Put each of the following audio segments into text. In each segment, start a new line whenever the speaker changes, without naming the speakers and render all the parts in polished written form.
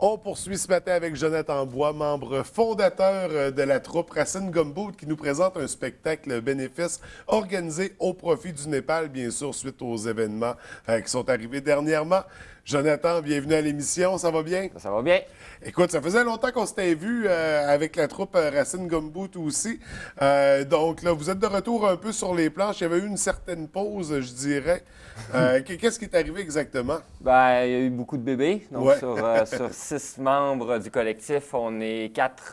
On poursuit ce matin avec Jonathan Bois, membre fondateur de la troupe Racine Gumboot, qui nous présente un spectacle bénéfice organisé au profit du Népal, bien sûr, suite aux événements qui sont arrivés dernièrement. Jonathan, bienvenue à l'émission, ça va bien?
Ça va bien.
Écoute, ça faisait longtemps qu'on s'était vu avec la troupe Racine Gumboot aussi. Donc là, vous êtes de retour un peu sur les planches. Il y avait eu une certaine pause, je dirais. Qu'est-ce qui est arrivé exactement?
Ben, il y a eu beaucoup de bébés. Donc,
Ouais.
sur 6 membres du collectif, on est quatre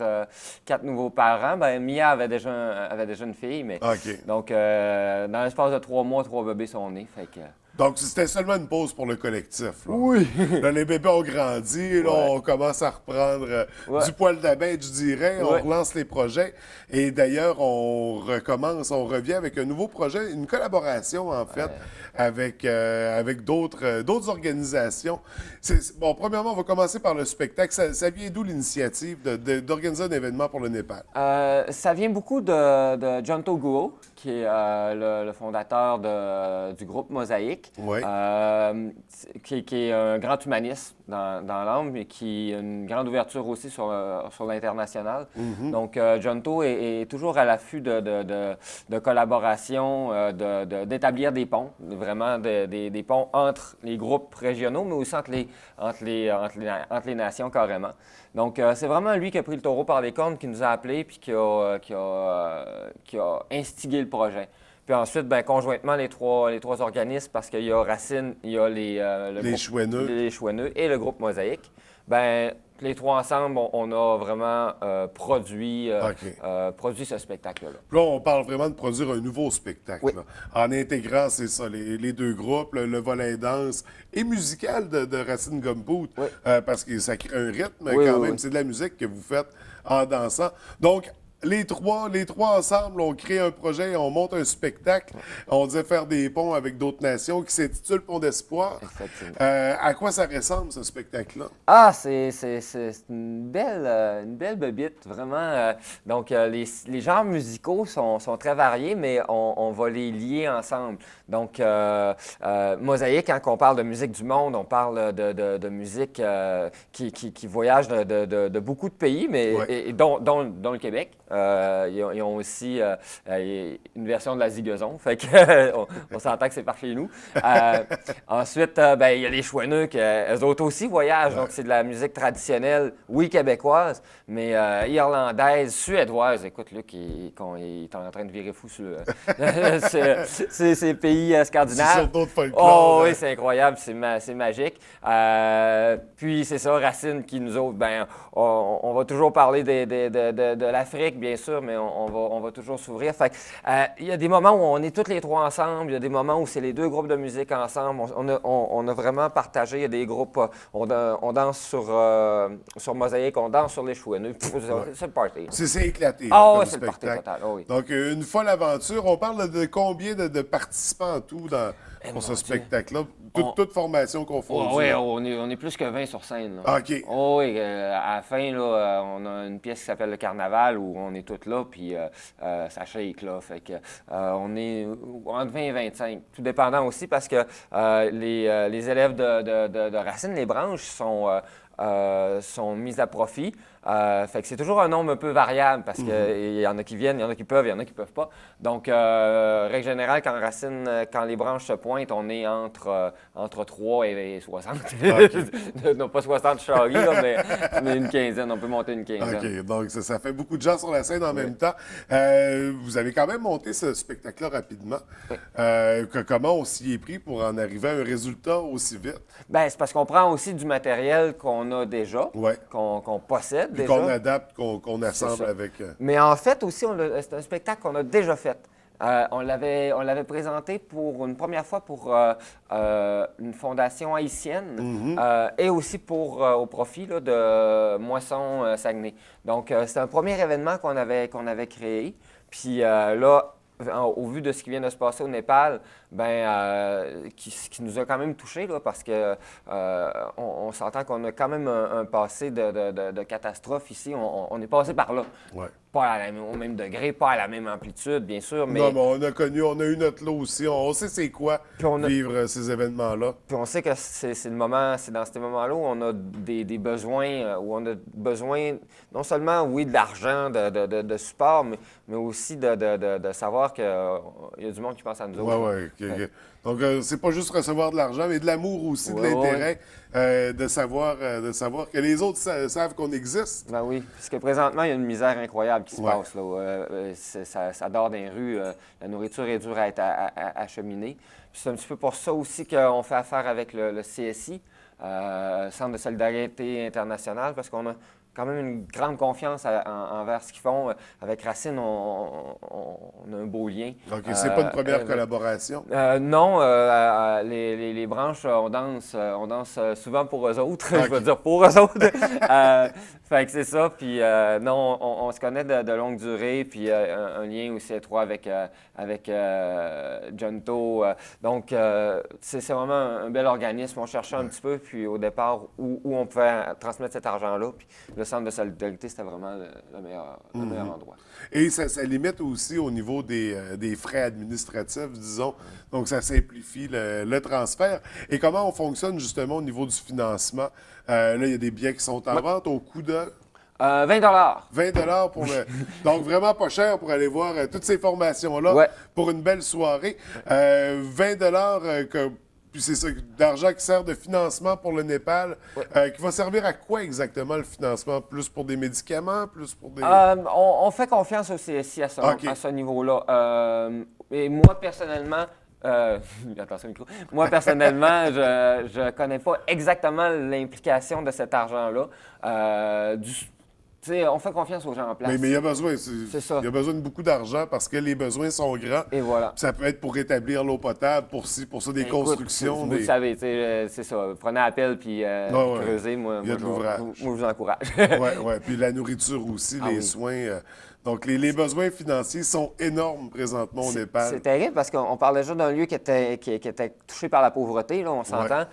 nouveaux parents. Ben, Mia avait déjà une fille, mais
OK.
donc, dans l'espace de 3 mois, 3 bébés sont nés. Fait que,
Donc, c'était seulement une pause pour le collectif. Là.
Oui.
Là, les bébés ont grandi. Là,
Ouais.
on commence à reprendre
Ouais.
du poil de la bête, je dirais. On
Ouais.
relance les projets. Et d'ailleurs, on revient avec un nouveau projet, une collaboration, en fait, avec d'autres organisations. Bon, premièrement, on va commencer par le spectacle. Ça vient d'où l'initiative d'organiser un événement pour le Népal?
Ça vient beaucoup de John Toguo, qui est le fondateur du groupe Mosaïque,
Oui.
qui est un grand humaniste dans l'âme, mais qui a une grande ouverture aussi sur l'international. Donc, John To est toujours à l'affût de collaboration, d'établir des ponts, vraiment des ponts entre les groupes régionaux, mais aussi entre les nations carrément. Donc, c'est vraiment lui qui a pris le taureau par les cornes, qui nous a appelés, puis qui a instigé le projet. Puis ensuite, ben, conjointement, les trois organismes, parce qu'il y a Racine, il y a
Les Chouineux.
les Chouineux et le groupe Mosaïque, ben, les trois ensemble, on a vraiment produit ce spectacle-là.
Là, on parle vraiment de produire un nouveau spectacle.
Oui.
Là, en intégrant, c'est ça, les deux groupes, le volet danse et musical de Racine Gumboot,
Oui.
parce que ça crée un rythme
Oui,
quand
oui,
même.
oui.
C'est de la musique que vous faites en dansant. Donc, les trois ensemble, on crée un projet, on monte un spectacle. On disait faire des ponts avec d'autres nations qui s'intitule Pont d'Espoir.
Effectivement.
À quoi ça ressemble, ce spectacle-là?
Ah, c'est une belle bébite, vraiment. Donc, les genres musicaux sont très variés, mais on va les lier ensemble. Donc, Mosaïque, quand on parle de musique du monde, on parle de musique qui voyage de beaucoup de pays, mais
Ouais.
et dont le Québec. Ils ont aussi une version de la zigazon, fait que on s'entend que c'est par chez nous. Ensuite, ben, il y a les Chouineux, eux autres aussi voyagent, donc c'est de la musique traditionnelle, oui, québécoise, mais irlandaise, suédoise. Écoute, Luc, il est en train de virer fou sur ces pays
C'est
scandinaves.
sur d'autres folklore.
Oh
hein?
oui, c'est incroyable, c'est magique. Puis c'est ça, Racine qui nous autres, ben, on va toujours parler de l'Afrique, bien sûr, mais on va toujours s'ouvrir. Fait que, il y a des moments où on est tous les trois ensemble, il y a des moments où c'est les deux groupes de musique ensemble. On a vraiment partagé, il y a des groupes, on danse sur Mosaïque, on danse sur les Chouineux. C'est le party.
C'est éclaté
Ah
là,
ouais,
comme
c'est le party
spectacle.
total. Ah oui.
Donc, une folle aventure. On parle de combien de participants en tout pour ce
mon Dieu.
spectacle-là?
On-
Toute formation confondue.
Oui,
là.
on est plus que 20 sur scène. Là.
Ah, OK.
Oh, oui, à la fin, là, on a une pièce qui s'appelle Le Carnaval où on est tous là, puis ça shake, là. Fait que on est entre 20 et 25, tout dépendant aussi parce que les élèves de Racine, les branches, sont mis à profit. Fait que c'est toujours un nombre un peu variable parce qu'il y en a qui viennent, il y en a qui peuvent, il y en a qui peuvent pas. Donc, règle générale, quand les branches se pointent, on est entre 3 et 60. Non, pas 60 charries, là, mais une quinzaine, on peut monter une quinzaine.
OK. Donc, ça fait beaucoup de gens sur la scène en même temps. Vous avez quand même monté ce spectacle-là rapidement. Comment on s'y est pris pour en arriver à un résultat aussi vite?
Ben, c'est parce qu'on prend aussi du matériel qu'on a déjà,
Ouais.
qu'on possède
Puis
déjà.
qu'on adapte, qu'on assemble
ça.
avec.
Mais en fait aussi, c'est un spectacle qu'on a déjà fait. On l'avait présenté pour une première fois pour une fondation haïtienne et aussi au profit là, de Moisson Saguenay. Donc, c'est un premier événement qu'on avait créé. Puis là, au vu de ce qui vient de se passer au Népal, qui nous a quand même touchés, là, parce que on s'entend qu'on a quand même un passé de catastrophe ici. On est passé par là.
Ouais.
Pas au même degré, pas à la même amplitude, bien sûr,
Non,
mais
mais on a eu notre lot aussi. On sait c'est quoi vivre ces événements-là.
puis on sait que c'est le moment, c'est dans ces moments-là où on a des besoins, où on a besoin non seulement, oui, de l'argent, de support, mais aussi de savoir qu'il y a du monde qui pense à nous autres.
Oui, oui. Donc, c'est pas juste recevoir de l'argent, mais de l'amour aussi, de
Ouais,
l'intérêt, de savoir que les autres savent qu'on existe.
Ben oui, parce que présentement, il y a une misère incroyable qui se
Ouais.
passe, là. Ça dort dans les rues. La nourriture est dure à être acheminer. Puis c'est un petit peu pour ça aussi qu'on fait affaire avec le CSI, Centre de solidarité internationale, parce qu'on a quand même une grande confiance envers ce qu'ils font. Avec Racine, on a un beau lien.
Donc, c'est pas une première collaboration.
Non, les branches, on danse souvent pour eux autres, je veux dire pour eux autres. Fait que c'est ça, puis non, on se connaît de longue durée, puis un lien aussi étroit avec Junto. Donc, c'est vraiment un bel organisme. On cherchait un petit peu, puis au départ, où on pouvait transmettre cet argent-là, puis le centre de solidarité, c'était vraiment le meilleur endroit.
Et ça limite aussi au niveau des frais administratifs, disons. Donc, ça simplifie le transfert. Et comment on fonctionne justement au niveau du financement? Là, il y a des billets qui sont en vente au coût de
20
$20 pour le. Donc, vraiment pas cher pour aller voir toutes ces formations-là
Ouais.
pour une belle soirée. 20 puis c'est ça, d'argent qui sert de financement pour le Népal, qui va servir à quoi exactement le financement? Plus pour des médicaments, plus pour des...
On fait confiance au CSI à ce niveau-là. Et moi, personnellement, attention au micro. Moi, personnellement, je ne connais pas exactement l'implication de cet argent-là. Tu sais, on fait confiance aux gens en place.
Mais il y a besoin,
C'est ça.
il y a besoin de beaucoup d'argent parce que les besoins sont grands.
Et voilà.
Puis ça peut être pour rétablir l'eau potable, pour ça, des
Écoute,
constructions.
vous le savez, tu sais, c'est ça. Prenez appel puis creusez. Moi,
il y a de l'ouvrage.
moi, je vous encourage.
Oui. Puis la nourriture aussi, les soins. Donc, les besoins financiers sont énormes présentement au Népal.
C'est terrible parce qu'on parle déjà d'un lieu qui était touché par la pauvreté, là, on s'entend.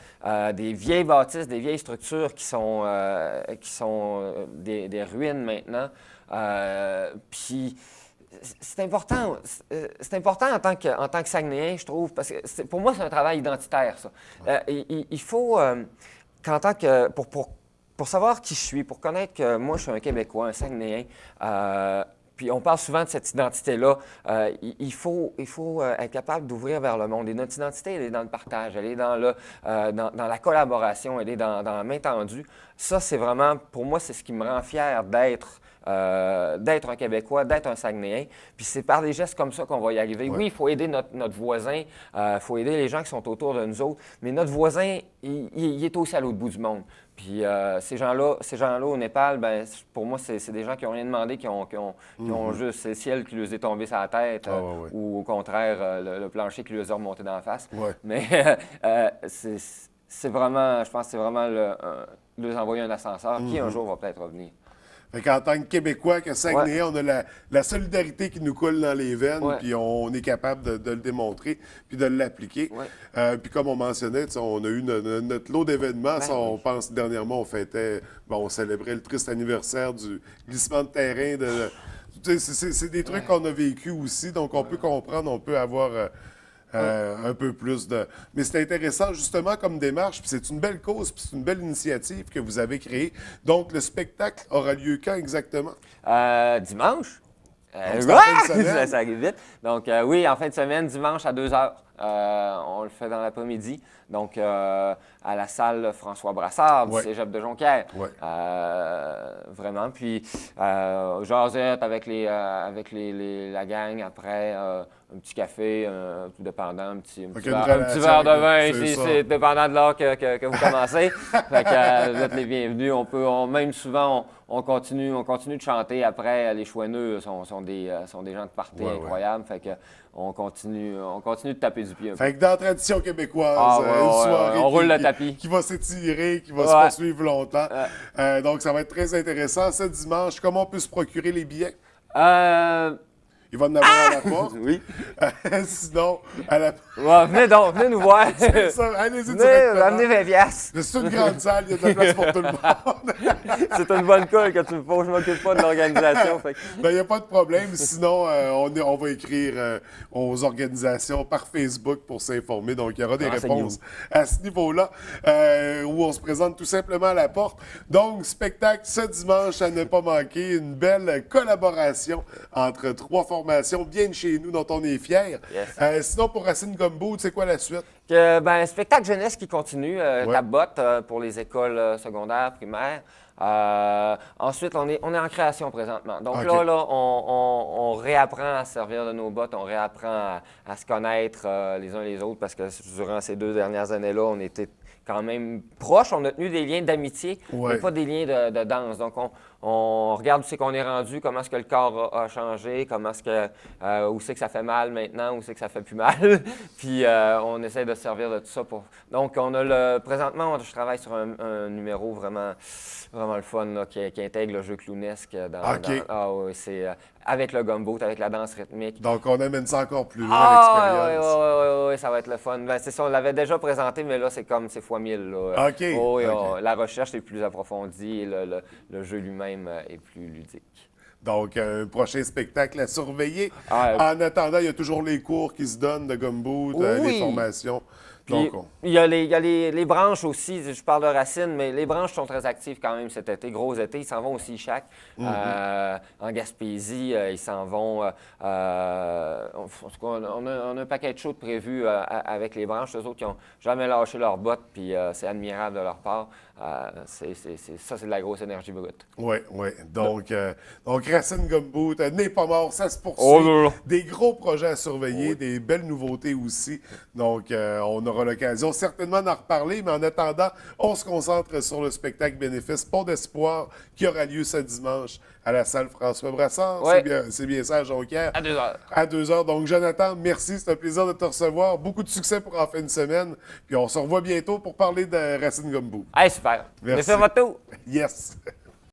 Des vieilles bâtisses, des vieilles structures qui sont des ruines maintenant. Puis c'est important en tant que Saguenayen, je trouve, parce que pour moi, c'est un travail identitaire, ça. Il faut qu'en tant que... Pour savoir qui je suis, pour connaître que moi, je suis un Québécois, un Saguenayen, puis on parle souvent de cette identité-là. Il faut être capable d'ouvrir vers le monde. Et notre identité, elle est dans le partage, elle est dans la collaboration, elle est dans la main tendue. Ça, c'est vraiment, pour moi, c'est ce qui me rend fier d'être un Québécois, d'être un Saguenayen. Puis c'est par des gestes comme ça qu'on va y arriver. Oui, il faut aider notre voisin, il faut aider les gens qui sont autour de nous autres, mais notre voisin, il est aussi à l'autre bout du monde. Puis ces gens-là au Népal, ben, pour moi, c'est des gens qui n'ont rien demandé, qui ont juste c'est le ciel qui leur est tombé sur la tête, ou au contraire, le plancher qui leur est remonté dans la face. Mais c'est vraiment, je pense que c'est vraiment leur envoyer un ascenseur qui un jour va peut-être revenir.
Fait qu'en tant que Québécois, que Saguenay, on a la solidarité qui nous coule dans les veines, puis on est capable de le démontrer, puis de l'appliquer. Puis comme on mentionnait, on a eu notre lot d'événements. On pense dernièrement, on célébrait le triste anniversaire du glissement de terrain. C'est des trucs qu'on a vécu aussi, donc on peut comprendre, on peut avoir... un peu plus de... Mais c'est intéressant, justement, comme démarche, puis c'est une belle cause, puis c'est une belle initiative que vous avez créée. Donc, le spectacle aura lieu quand exactement?
Dimanche. Ça arrive vite. Donc, oui, en fin de semaine, dimanche à 2 h. On le fait dans l'après-midi. Donc, à la salle François Brassard du Cégep de Jonquière. Vraiment. Puis, jasette avec la gang après. Un petit café, tout dépendant, un petit verre de vin, c'est dépendant de l'heure que vous commencez. Fait que vous êtes les bienvenus. Même souvent, on continue de chanter après. Les Chouineux sont des gens de party incroyables. Fait que on continue de taper du pied un peu.
Fait que dans la tradition québécoise, une soirée
on roule le tapis.
Qui va s'étirer, qui va se poursuivre longtemps. Donc, ça va être très intéressant. Ce dimanche, comment on peut se procurer les billets? il va en avoir à la porte.
Oui.
Sinon, à la...
Ouais, venez donc, venez nous voir.
C'est ça, allez-y
Venez,
directement.
amenez 20 piastres.
C'est une grande salle, il y a de la place pour tout le monde.
C'est une bonne colle que tu me poses, je m'occupe pas de l'organisation. Fait que-
Ben, il n'y a pas de problème. Sinon, on va écrire aux organisations par Facebook pour s'informer. Donc, il y aura des réponses à ce niveau-là où on se présente tout simplement à la porte. Donc, spectacle ce dimanche à ne pas manquer. Une belle collaboration entre trois formations bien de chez nous dont on est fiers.
Yes.
Sinon, pour Racine Gumbo, c'est quoi la suite?
Ben, spectacle jeunesse qui continue, Tabotte pour les écoles secondaires, primaires. Ensuite, on est en création présentement. Donc
OK.
là, on réapprend à se servir de nos bottes, on réapprend à se connaître les uns les autres parce que durant ces 2 dernières années-là, on était quand même proches. On a tenu des liens d'amitié, mais pas des liens de danse. Donc, on regarde où c'est qu'on est rendu, comment est-ce que le corps a changé, comment est-ce que, où c'est que ça fait mal maintenant, où c'est que ça fait plus mal. Puis, on essaie de se servir de tout ça. Donc, présentement, je travaille sur un numéro vraiment le fun là, qui intègre le jeu clownesque oui, c'est avec le gumbo, avec la danse rythmique.
Donc, on amène ça encore plus loin, l'expérience.
Oui, ça va être le fun. Ben, c'est ça, on l'avait déjà présenté, mais là, c'est fois 1000. Là.
OK.
La recherche est plus approfondie et le jeu lui-même est plus ludique.
Donc, un prochain spectacle à surveiller. En attendant, il y a toujours les cours qui se donnent de gumbo, les formations.
Puis, il y a les branches aussi, je parle de Racine, mais les branches sont très actives quand même cet été, gros été. Ils s'en vont aussi chaque. En Gaspésie, ils s'en vont. On a un paquet de choses prévues avec les branches. Eux autres, qui n'ont jamais lâché leurs bottes, puis c'est admirable de leur part. Ça, c'est de la grosse énergie brute.
Oui. Donc, Racine Gumbo, n'est pas mort, ça se poursuit. Des gros projets à surveiller, des belles nouveautés aussi. Donc, on aura l'occasion certainement d'en reparler, mais en attendant, on se concentre sur le spectacle bénéfice Pont d'Espoir qui aura lieu ce dimanche à la salle François Brassard.
Ouais.
C'est bien ça, à Jonquière.
À 2h.
À 2h. Donc, Jonathan, merci. C'est un plaisir de te recevoir. Beaucoup de succès pour en fin de semaine. Puis on se revoit bientôt pour parler de Racine Gumbo.
Hey, super.
Merci.
Merci à votre tour.
Yes.